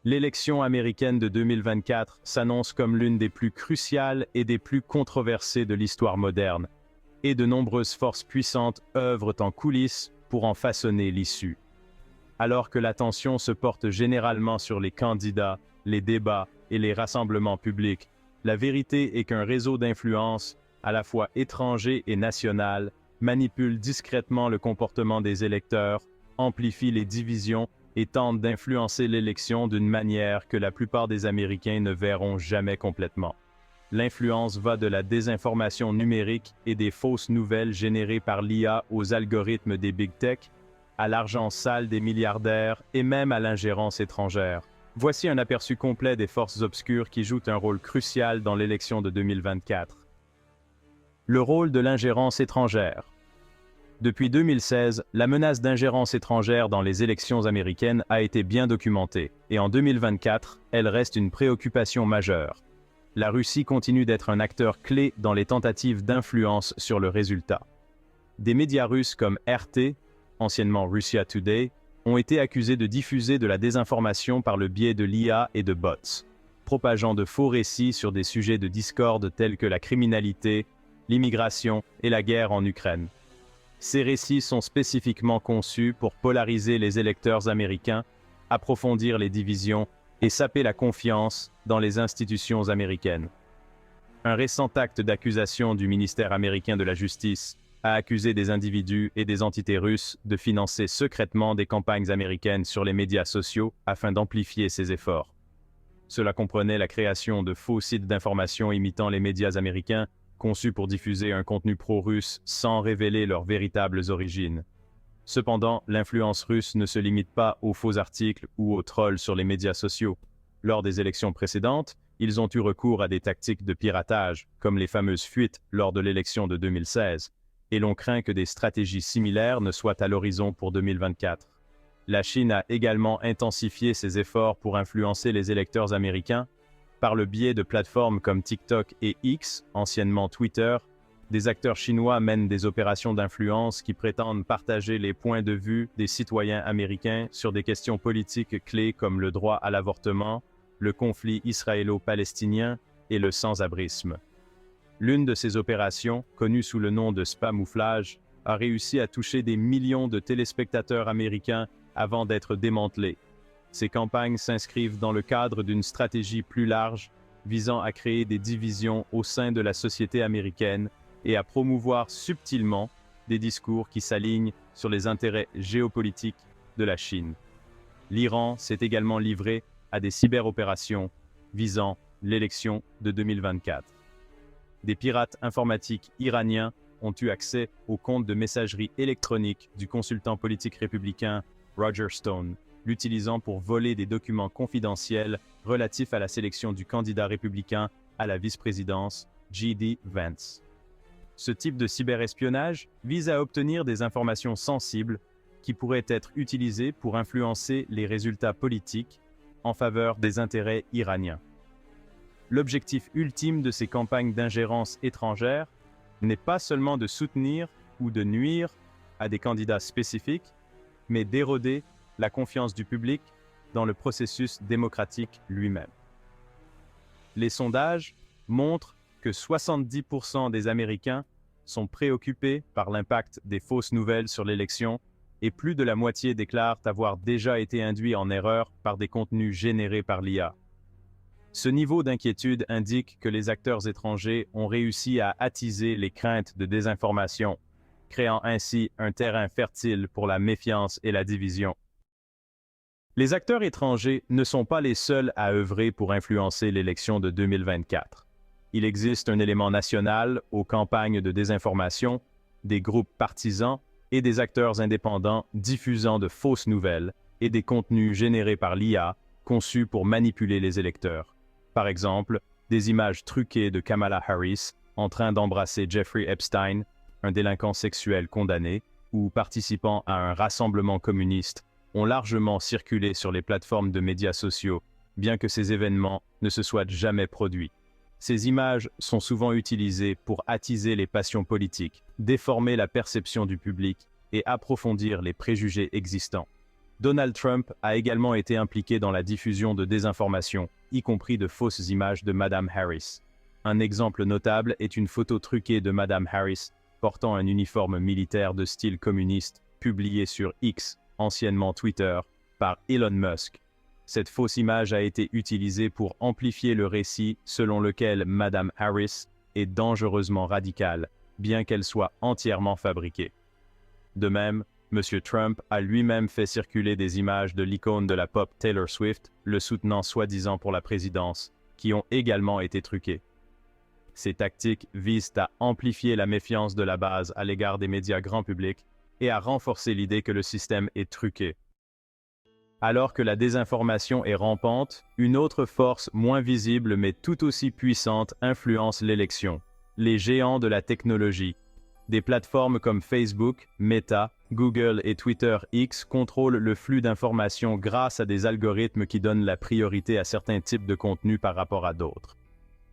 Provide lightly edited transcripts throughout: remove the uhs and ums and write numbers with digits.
L'élection américaine de 2024 s'annonce comme l'une des plus cruciales et des plus controversées de l'histoire moderne, et de nombreuses forces puissantes œuvrent en coulisses pour en façonner l'issue. Alors que l'attention se porte généralement sur les candidats, les débats et les rassemblements publics, la vérité est qu'un réseau d'influence, à la fois étranger et national, manipule discrètement le comportement des électeurs, amplifie les divisions et tente d'influencer l'élection d'une manière que la plupart des Américains ne verront jamais complètement. L'influence va de la désinformation numérique et des fausses nouvelles générées par l'IA aux algorithmes des big tech, à l'argent sale des milliardaires et même à l'ingérence étrangère. Voici un aperçu complet des forces obscures qui jouent un rôle crucial dans l'élection de 2024. Le rôle de l'ingérence étrangère. Depuis 2016, la menace d'ingérence étrangère dans les élections américaines a été bien documentée, et en 2024, elle reste une préoccupation majeure. La Russie continue d'être un acteur clé dans les tentatives d'influence sur le résultat. Des médias russes comme RT, anciennement Russia Today, ont été accusés de diffuser de la désinformation par le biais de l'IA et de bots, propageant de faux récits sur des sujets de discorde tels que la criminalité, l'immigration et la guerre en Ukraine. Ces récits sont spécifiquement conçus pour polariser les électeurs américains, approfondir les divisions et saper la confiance dans les institutions américaines. Un récent acte d'accusation du ministère américain de la Justice a accusé des individus et des entités russes de financer secrètement des campagnes américaines sur les médias sociaux afin d'amplifier ces efforts. Cela comprenait la création de faux sites d'information imitant les médias américains, conçus pour diffuser un contenu pro-russe sans révéler leurs véritables origines. Cependant, l'influence russe ne se limite pas aux faux articles ou aux trolls sur les médias sociaux. Lors des élections précédentes, ils ont eu recours à des tactiques de piratage, comme les fameuses fuites lors de l'élection de 2016, et l'on craint que des stratégies similaires ne soient à l'horizon pour 2024. La Chine a également intensifié ses efforts pour influencer les électeurs américains par le biais de plateformes comme TikTok et X, anciennement Twitter. Des acteurs chinois mènent des opérations d'influence qui prétendent partager les points de vue des citoyens américains sur des questions politiques clés comme le droit à l'avortement, le conflit israélo-palestinien et le sans-abrisme. L'une de ces opérations, connue sous le nom de spamouflage, a réussi à toucher des millions de téléspectateurs américains avant d'être démantelée. Ces campagnes s'inscrivent dans le cadre d'une stratégie plus large visant à créer des divisions au sein de la société américaine et à promouvoir subtilement des discours qui s'alignent sur les intérêts géopolitiques de la Chine. L'Iran s'est également livré à des cyberopérations visant l'élection de 2024. Des pirates informatiques iraniens ont eu accès aux comptes de messagerie électronique du consultant politique républicain Roger Stone, l'utilisant pour voler des documents confidentiels relatifs à la sélection du candidat républicain à la vice-présidence, J.D. Vance. Ce type de cyberespionnage vise à obtenir des informations sensibles qui pourraient être utilisées pour influencer les résultats politiques en faveur des intérêts iraniens. L'objectif ultime de ces campagnes d'ingérence étrangère n'est pas seulement de soutenir ou de nuire à des candidats spécifiques, mais d'éroder la confiance du public dans le processus démocratique lui-même. Les sondages montrent que 70% des Américains sont préoccupés par l'impact des fausses nouvelles sur l'élection et plus de la moitié déclarent avoir déjà été induits en erreur par des contenus générés par l'IA. Ce niveau d'inquiétude indique que les acteurs étrangers ont réussi à attiser les craintes de désinformation, créant ainsi un terrain fertile pour la méfiance et la division. Les acteurs étrangers ne sont pas les seuls à œuvrer pour influencer l'élection de 2024. Il existe un élément national aux campagnes de désinformation, des groupes partisans et des acteurs indépendants diffusant de fausses nouvelles et des contenus générés par l'IA conçus pour manipuler les électeurs. Par exemple, des images truquées de Kamala Harris en train d'embrasser Jeffrey Epstein, un délinquant sexuel condamné, ou participant à un rassemblement communiste, ont largement circulé sur les plateformes de médias sociaux, bien que ces événements ne se soient jamais produits. Ces images sont souvent utilisées pour attiser les passions politiques, déformer la perception du public et approfondir les préjugés existants. Donald Trump a également été impliqué dans la diffusion de désinformation, y compris de fausses images de Madame Harris. Un exemple notable est une photo truquée de Madame Harris portant un uniforme militaire de style communiste, publiée sur X, anciennement Twitter, par Elon Musk. Cette fausse image a été utilisée pour amplifier le récit selon lequel Madame Harris est dangereusement radicale, bien qu'elle soit entièrement fabriquée. De même, M. Trump a lui-même fait circuler des images de l'icône de la pop Taylor Swift, le soutenant soi-disant pour la présidence, qui ont également été truquées. Ces tactiques visent à amplifier la méfiance de la base à l'égard des médias grand public et à renforcer l'idée que le système est truqué. Alors que la désinformation est rampante, une autre force moins visible mais tout aussi puissante influence l'élection. Les géants de la technologie. Des plateformes comme Facebook, Meta, Google et Twitter X contrôlent le flux d'informations grâce à des algorithmes qui donnent la priorité à certains types de contenus par rapport à d'autres.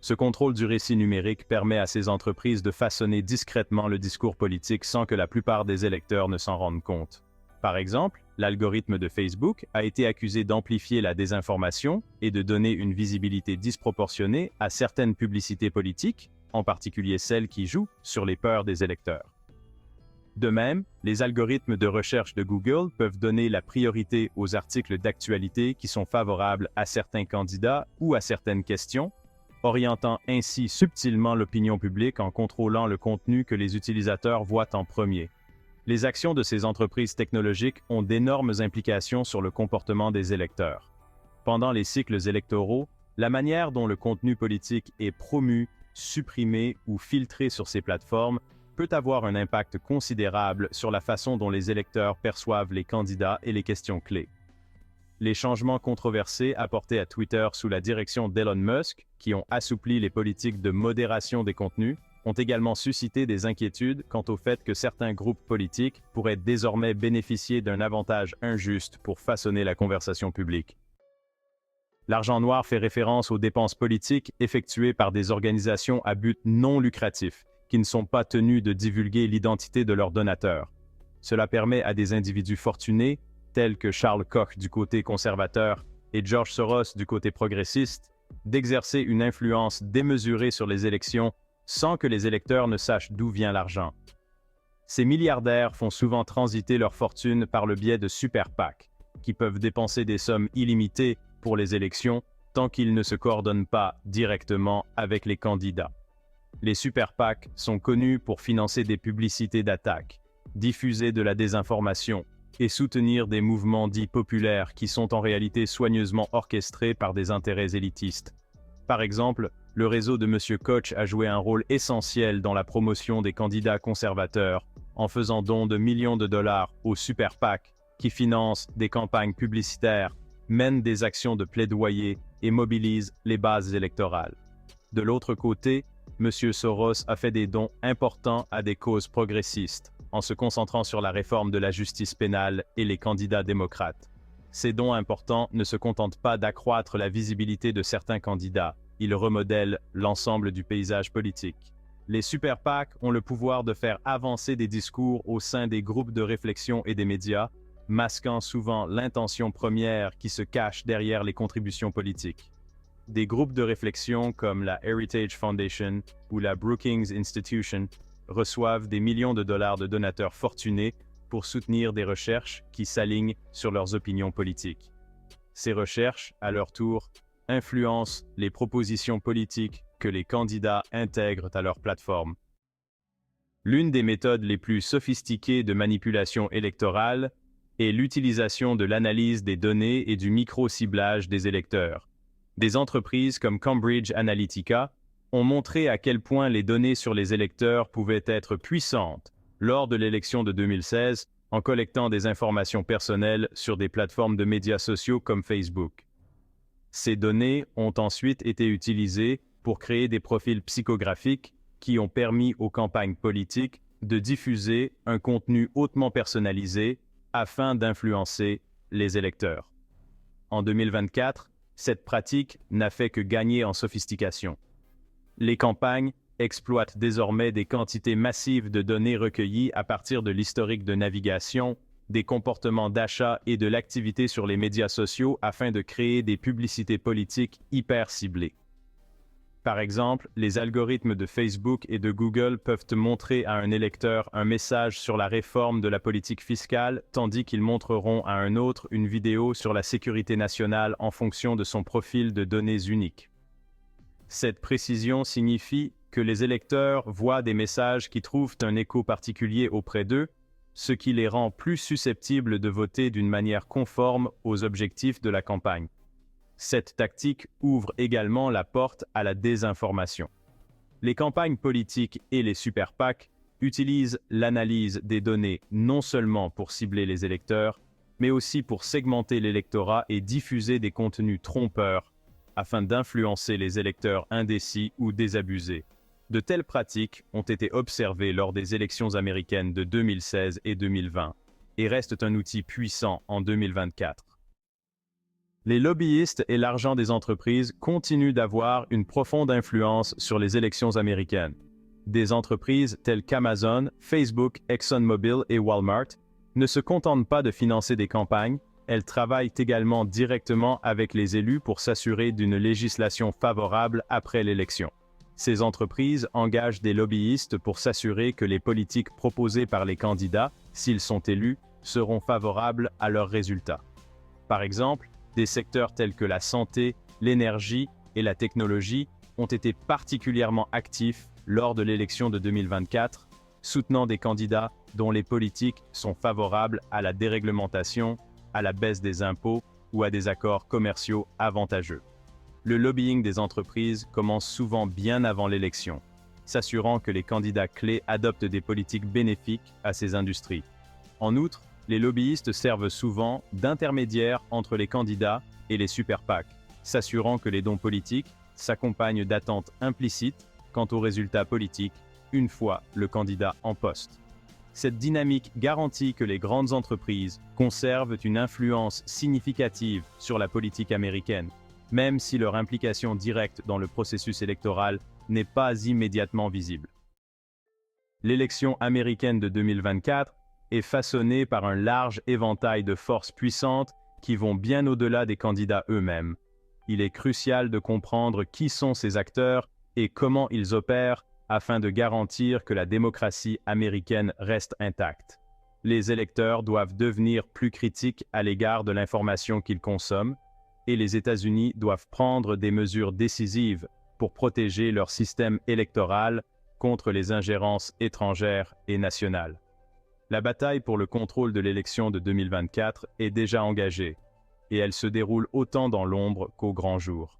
Ce contrôle du récit numérique permet à ces entreprises de façonner discrètement le discours politique sans que la plupart des électeurs ne s'en rendent compte. Par exemple, l'algorithme de Facebook a été accusé d'amplifier la désinformation et de donner une visibilité disproportionnée à certaines publicités politiques, en particulier celles qui jouent sur les peurs des électeurs. De même, les algorithmes de recherche de Google peuvent donner la priorité aux articles d'actualité qui sont favorables à certains candidats ou à certaines questions, orientant ainsi subtilement l'opinion publique en contrôlant le contenu que les utilisateurs voient en premier. Les actions de ces entreprises technologiques ont d'énormes implications sur le comportement des électeurs. Pendant les cycles électoraux, la manière dont le contenu politique est promu, supprimé ou filtré sur ces plateformes peut avoir un impact considérable sur la façon dont les électeurs perçoivent les candidats et les questions clés. Les changements controversés apportés à Twitter sous la direction d'Elon Musk, qui ont assoupli les politiques de modération des contenus, ont également suscité des inquiétudes quant au fait que certains groupes politiques pourraient désormais bénéficier d'un avantage injuste pour façonner la conversation publique. L'argent noir fait référence aux dépenses politiques effectuées par des organisations à but non lucratif, qui ne sont pas tenues de divulguer l'identité de leurs donateurs. Cela permet à des individus fortunés, tels que Charles Koch du côté conservateur et George Soros du côté progressiste, d'exercer une influence démesurée sur les élections sans que les électeurs ne sachent d'où vient l'argent. Ces milliardaires font souvent transiter leur fortune par le biais de super PAC, qui peuvent dépenser des sommes illimitées pour les élections tant qu'ils ne se coordonnent pas directement avec les candidats. Les super PAC sont connus pour financer des publicités d'attaque, diffuser de la désinformation et soutenir des mouvements dits populaires qui sont en réalité soigneusement orchestrés par des intérêts élitistes. Par exemple, le réseau de M. Koch a joué un rôle essentiel dans la promotion des candidats conservateurs en faisant don de millions de dollars aux super PAC qui financent des campagnes publicitaires, mènent des actions de plaidoyer et mobilisent les bases électorales. De l'autre côté, M. Soros a fait des dons importants à des causes progressistes, en se concentrant sur la réforme de la justice pénale et les candidats démocrates. Ces dons importants ne se contentent pas d'accroître la visibilité de certains candidats, ils remodèlent l'ensemble du paysage politique. Les super PAC ont le pouvoir de faire avancer des discours au sein des groupes de réflexion et des médias, masquant souvent l'intention première qui se cache derrière les contributions politiques. Des groupes de réflexion comme la Heritage Foundation ou la Brookings Institution reçoivent des millions de dollars de donateurs fortunés pour soutenir des recherches qui s'alignent sur leurs opinions politiques. Ces recherches, à leur tour, influencent les propositions politiques que les candidats intègrent à leur plateforme. L'une des méthodes les plus sophistiquées de manipulation électorale est l'utilisation de l'analyse des données et du micro-ciblage des électeurs. Des entreprises comme Cambridge Analytica ont montré à quel point les données sur les électeurs pouvaient être puissantes lors de l'élection de 2016 en collectant des informations personnelles sur des plateformes de médias sociaux comme Facebook. Ces données ont ensuite été utilisées pour créer des profils psychographiques qui ont permis aux campagnes politiques de diffuser un contenu hautement personnalisé afin d'influencer les électeurs. En 2024, cette pratique n'a fait que gagner en sophistication. Les campagnes exploitent désormais des quantités massives de données recueillies à partir de l'historique de navigation, des comportements d'achat et de l'activité sur les médias sociaux afin de créer des publicités politiques hyper ciblées. Par exemple, les algorithmes de Facebook et de Google peuvent te montrer à un électeur un message sur la réforme de la politique fiscale, tandis qu'ils montreront à un autre une vidéo sur la sécurité nationale en fonction de son profil de données unique. Cette précision signifie que les électeurs voient des messages qui trouvent un écho particulier auprès d'eux, ce qui les rend plus susceptibles de voter d'une manière conforme aux objectifs de la campagne. Cette tactique ouvre également la porte à la désinformation. Les campagnes politiques et les super PAC utilisent l'analyse des données non seulement pour cibler les électeurs, mais aussi pour segmenter l'électorat et diffuser des contenus trompeurs afin d'influencer les électeurs indécis ou désabusés. De telles pratiques ont été observées lors des élections américaines de 2016 et 2020 et restent un outil puissant en 2024. Les lobbyistes et l'argent des entreprises continuent d'avoir une profonde influence sur les élections américaines. Des entreprises telles qu'Amazon, Facebook, ExxonMobil et Walmart ne se contentent pas de financer des campagnes, elles travaillent également directement avec les élus pour s'assurer d'une législation favorable après l'élection. Ces entreprises engagent des lobbyistes pour s'assurer que les politiques proposées par les candidats, s'ils sont élus, seront favorables à leurs résultats. Par exemple, des secteurs tels que la santé, l'énergie et la technologie ont été particulièrement actifs lors de l'élection de 2024, soutenant des candidats dont les politiques sont favorables à la déréglementation, à la baisse des impôts ou à des accords commerciaux avantageux. Le lobbying des entreprises commence souvent bien avant l'élection, s'assurant que les candidats clés adoptent des politiques bénéfiques à ces industries. En outre, les lobbyistes servent souvent d'intermédiaires entre les candidats et les super PAC, s'assurant que les dons politiques s'accompagnent d'attentes implicites quant aux résultats politiques une fois le candidat en poste. Cette dynamique garantit que les grandes entreprises conservent une influence significative sur la politique américaine, même si leur implication directe dans le processus électoral n'est pas immédiatement visible. L'élection américaine de 2024 est façonnée par un large éventail de forces puissantes qui vont bien au-delà des candidats eux-mêmes. Il est crucial de comprendre qui sont ces acteurs et comment ils opèrent afin de garantir que la démocratie américaine reste intacte. Les électeurs doivent devenir plus critiques à l'égard de l'information qu'ils consomment, et les États-Unis doivent prendre des mesures décisives pour protéger leur système électoral contre les ingérences étrangères et nationales. La bataille pour le contrôle de l'élection de 2024 est déjà engagée, et elle se déroule autant dans l'ombre qu'au grand jour.